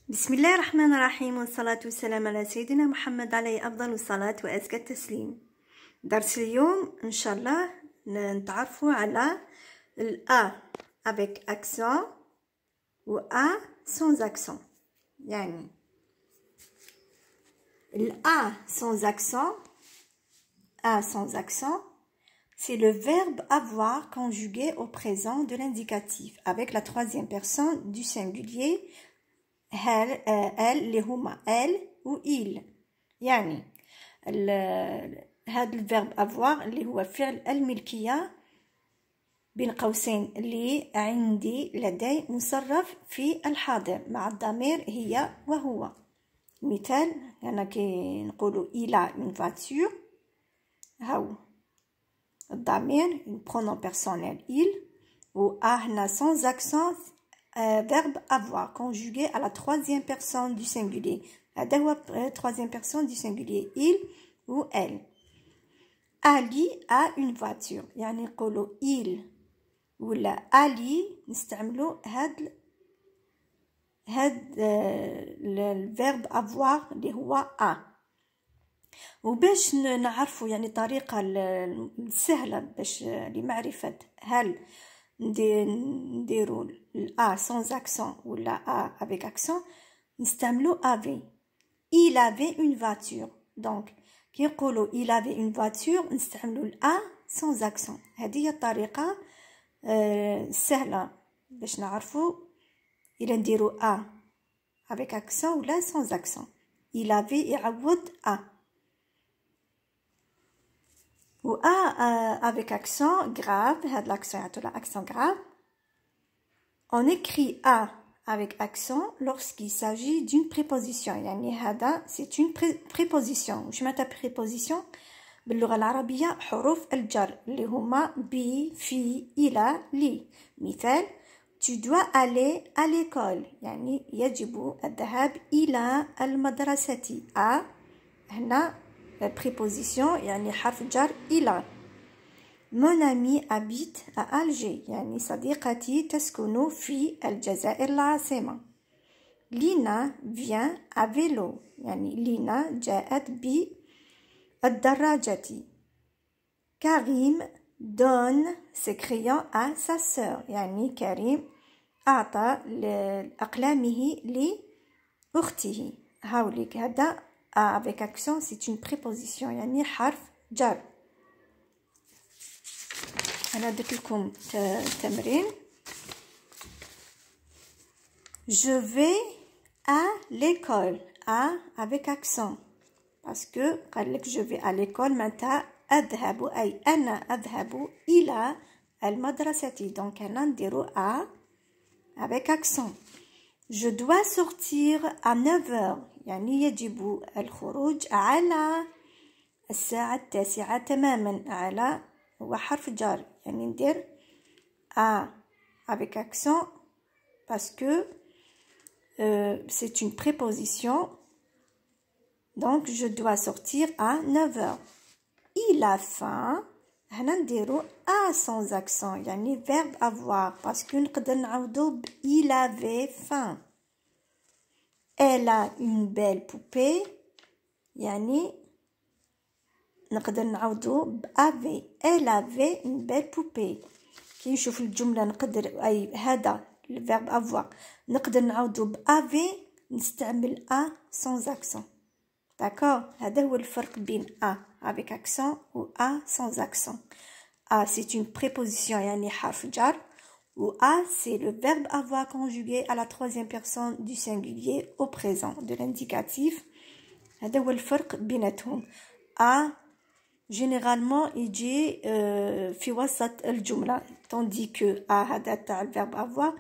بسم الله الرحمن الرحيم، والصلاة والسلام على سيدنا محمد عليه أفضل الصلاة وأزكى التسليم. درس اليوم إن شاء الله نتعرفوا على الأ avec accent و أ sans accent. يعني الأ sans accent, A sans accent, c'est le verbe avoir conjugué au présent de l'indicatif avec la troisième personne du singulier elle, اللي هما elle و il. يعني هذا الفيرب avoir اللي هو فعل الملكية بين قوسين اللي عندي لدي مصرف في الحاضر مع الضمير هي وهو. مثال هنا كي نقولوا il a une voiture، هاو الضمير pronom personnel il، و هنا sans accent verbe avoir conjugué à la troisième personne du singulier. هذا هو troisième personne du singulier il ou elle. Ali a une voiture، يعني نقولوا il ولا Ali نستعملوا هاد الفيرب avoir اللي هو a. وباش نعرفوا يعني طريقة السهلة باش لمعرفة هل نديروا الأ sans accent ou la A avec accent، نستعملوا avait. Il avait une voiture. Donc كي نقولوا il avait une voiture نستعملوا الأ sans accent. هذه هي الطريقة سهلة باش نعرفوا إلا نديروا A avec accent ولا sans accent. Il avait يعوض A. ou A avec accent grave، هذا l'accent يعطونا accent grave. On écrit A avec accent lorsqu'il s'agit d'une préposition، يعني هذا c'est une préposition. وش معناتها préposition باللغة العربية؟ حروف الجر اللي هما بي في إلى لي. مثال tu dois aller à l'école، يعني يجب الذهاب إلى المدرسة. A هنا préposition يعني حرف جر إلى. Mon ami habite à Alger، يعني صديقتي تسكن في الجزائر العاصمة. Lina vient à vélo، يعني لينا جاءت بالدراجة. Karim donne ses crayons à sa sœur، يعني كريم أعطى أقلامه لأخته. هاوليك هذا avec accent c'est une préposition، يعني حرف جر. أنا درت لكم تمرين. Je vais à l'école. A avec accent parce que قال لك je vais à l'école معناتها أذهب، أي أنا أذهب إلى المدرسة. donc أنا نديرو A avec accent. Je dois sortir à 9h، يعني يجب الخروج على الساعة 9 تماما. على هو حرف جر، يعني ندير A avec accent parce que c'est une préposition. donc je dois sortir à 9h. Il a faim، هنا نديرو A sans accent، يعني verbe avoir parce que نقدر نعوضو ب il avait faim. Elle a une belle poupée، يعني نقدر نعوضو ب avait. Elle avait une belle poupée. كي نشوف الجملة نقدر أي هذا الverbe avoir نقدر نعوضو ب avait نستعمل A sans accent. d'accord. هذا هو الفرق بين A avec accent و A sans accent. A c'est une préposition يعني حرف جر، ou A c'est le verbe avoir conjugué à la troisième personne du singulier au présent de l'indicatif. هذا هو الفرق بيناتهم. A généralement يجي في وسط الجملة، tandis que A هذا تاع الverbe avoir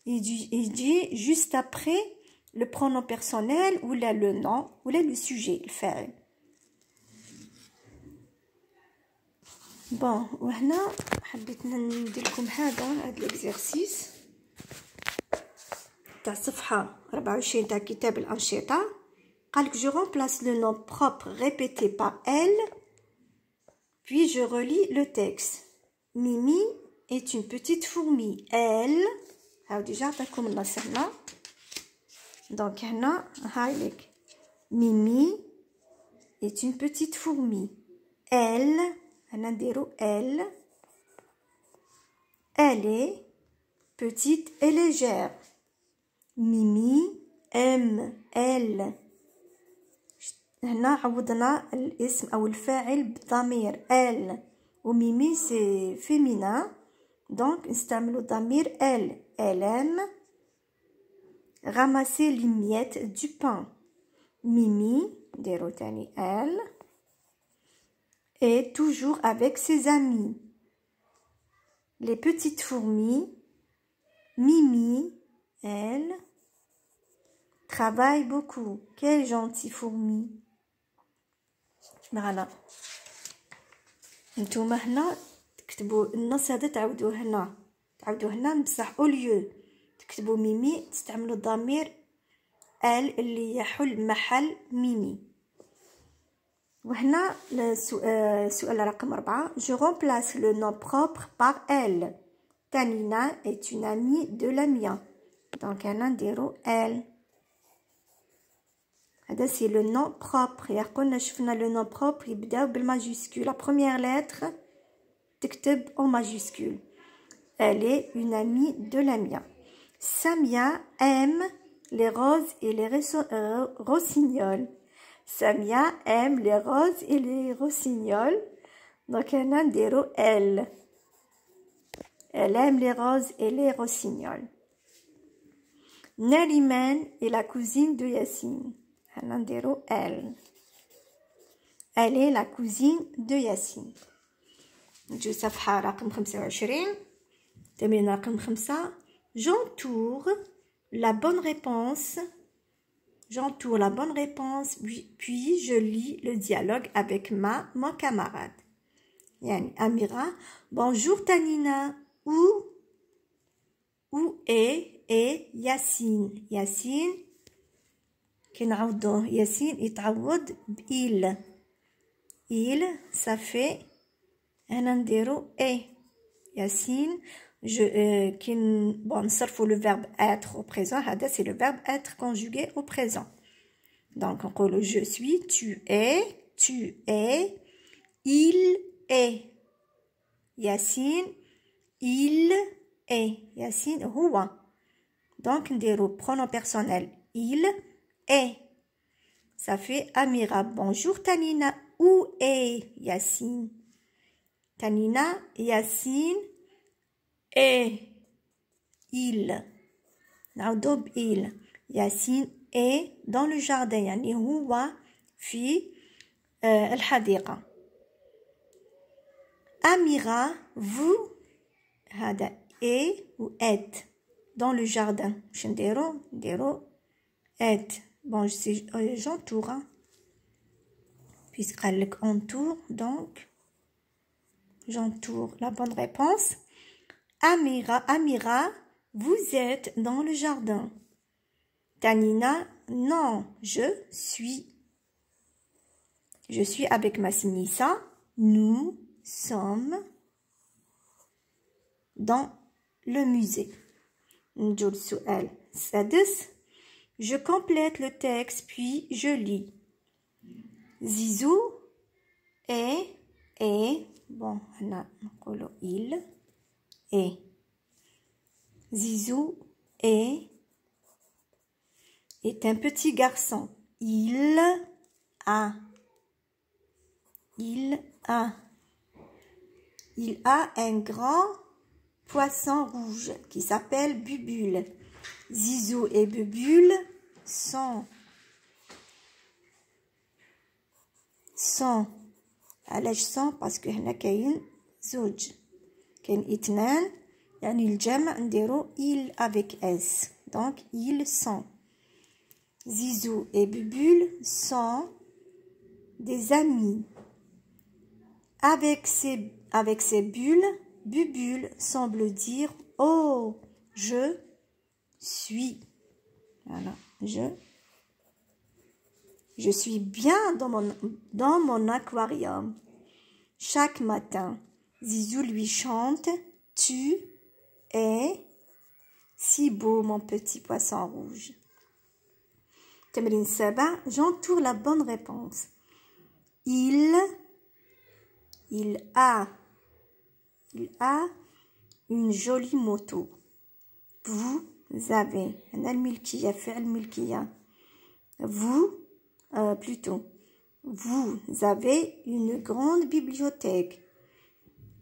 يجي juste après le pronom personnel ولا le nom ولا le sujet الفاعل. بون وهنا حبيت ندير لكم هذا الاكزرسيس تاع صفحة 24 تاع كتاب الأنشطة. قالك je remplace le nom propre répété par elle puis je relis le texte. Mimi est une petite fourmi. Elle هاو ديجا عطاكم النص هنا. Donc, Mimi est une petite fourmi. Elle, elle est petite et légère. Mimi aime, elle. هنا عوضنا الاسم أو الفاعل بالضمير elle. وميمي c'est féminin. Donc, نستعملو الضمير elle. Elle aime ramasser les miettes du pain. Mimi, نديرو تاني elle, est toujours avec ses amis. Les petites fourmis, Mimi, elle, travaille beaucoup. Quelle gentille fourmi. معنا نتوما هنا تكتبوا النص هذا تعاودوه هنا بصح اوليو تكتبوا ميمي تستعملوا الضمير ال اللي يحل محل ميمي. وهنا السؤال رقم 4. Je remplace le nom propre par elle. Tanina est une amie de la mienne. Donc هنا نديرو elle. هذا c'est le nom propre. يا قلنا شفنا le nom propre يبداو بالماجيسكول. La première lettre تكتب en majuscule. Elle est une amie de la mienne. Samia aime les roses et les rossignols. Samia aime les roses et les rossignols. Donc هنا نديرو elle. Elle aime les roses et les rossignols. Nariman est la cousine de Yassine. هنا نديرو elle. Elle est la cousine de Yassine. نجو صفحة رقم 25. تمرين رقم 5. J'entoure la bonne réponse. J'entoure la bonne réponse, puis je lis le dialogue avec mon camarade. Yani Amira, bonjour Tanina, où est Yassine? Yassine, كنعوضوه Yassine يتعوض بإل. Il, ça fait هنا نديرو Yassine. Bon, نصرفوا le verbe être au présent. هذا c'est le verbe être conjugué au présent. Donc on dit je suis, tu es, il est. Yassine, il est. Yassine هو. Donc نديرو pronom personnel il est. Ça fait Amira, bonjour Tanina, où est Yassine? Tanina, Yassine et il. نعودو بإل. Yassine est dans le jardin. يعني هو في الحديقة. Amira, vous هذا est ou êtes dans le jardin. باش نديرو êtes. Bon, j'entoure. Puisque قال لك entoure, donc j'entoure la bonne réponse. Amira, vous êtes dans le jardin. Tanina, non, je suis avec Massinissa. Nous sommes dans le musée. نجو السؤال السادس. Je complète le texte puis je lis. Zizou est bon هنا نقولو il est. Zizou est un petit garçon. Il a un grand poisson rouge qui s'appelle Bubule. Zizou et Bubule sont علاش sont parce que هنا كاين زوج كاين اثنان يعني الجمع نديرو il avec s. Donc ils sont. Zizou et Bubule sont des amis. Avec ces bulles, Bubule semble dire oh, je suis. Voilà, je suis bien dans mon aquarium. Chaque matin, Zizou lui chante tu es si beau mon petit poisson rouge. تمرين 7. J'entoure la bonne réponse. Il a une jolie moto. Vous avez أنا الملكية فعل ملكية. Vous plutôt. Vous avez une grande bibliothèque.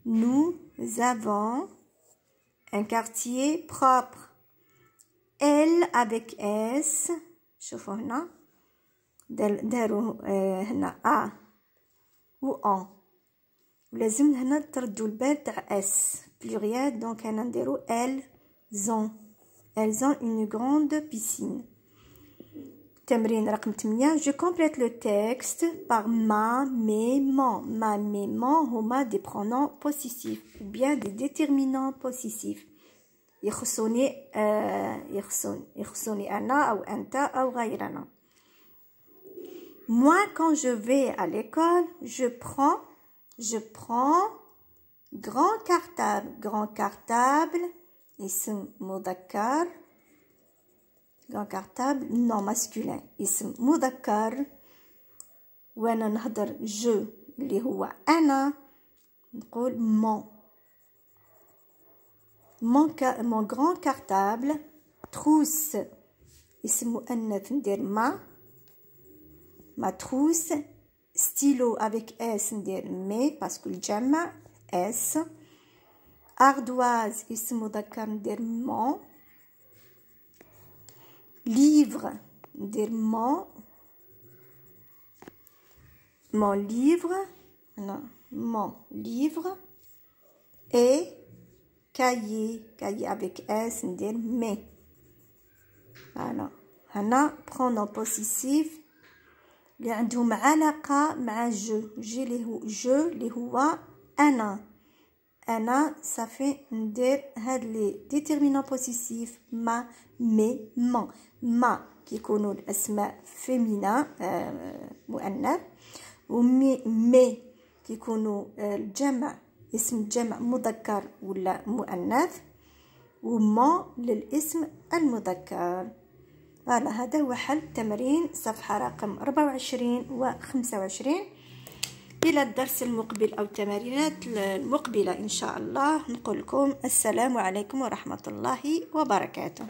Nous avons un quartier propre. Elle avec S. شوفوا هنا داروا هنا A و en. ولازم هنا تردوا البال تاع S pluriel. donc هنا نديروا elles ont une grande piscine. تمرين رقم 8. Je complète le texte par ma, mes, mon. Ma, mes, mon هما des pronoms possessifs ou bien des déterminants possessifs. يخصني أنا أو أنت أو غيرنا. Moi, quand je vais à l'école, je prends grand cartable, اسم مذكر. grand cartable non masculin اسم مذكر. وانا نهضر je اللي هو انا نقول mon grand cartable. trousse اسم مؤنث ندير ma trousse. stylo avec s ندير mes parce que الجمع s. ardoise اسم مذكر ندير mon. livre ندير mon livre. et cahier avec s ندير mes. voilà. هنا pronom possessif اللي عندهم علاقة مع اللي هو أنا صافي ندير هاد لي ديتيرمينون بوسيسيف ما مي مون. ما كيكونوا الأسماء فيمينا مؤنث ومي كيكونوا الجمع اسم الجمع مذكر ولا مؤنث ومون للاسم المذكر. فوالا هذا هو حل تمرين صفحة رقم 24 و 25. إلى الدرس المقبل أو التمارينات المقبلة إن شاء الله نقول لكم السلام عليكم ورحمة الله وبركاته.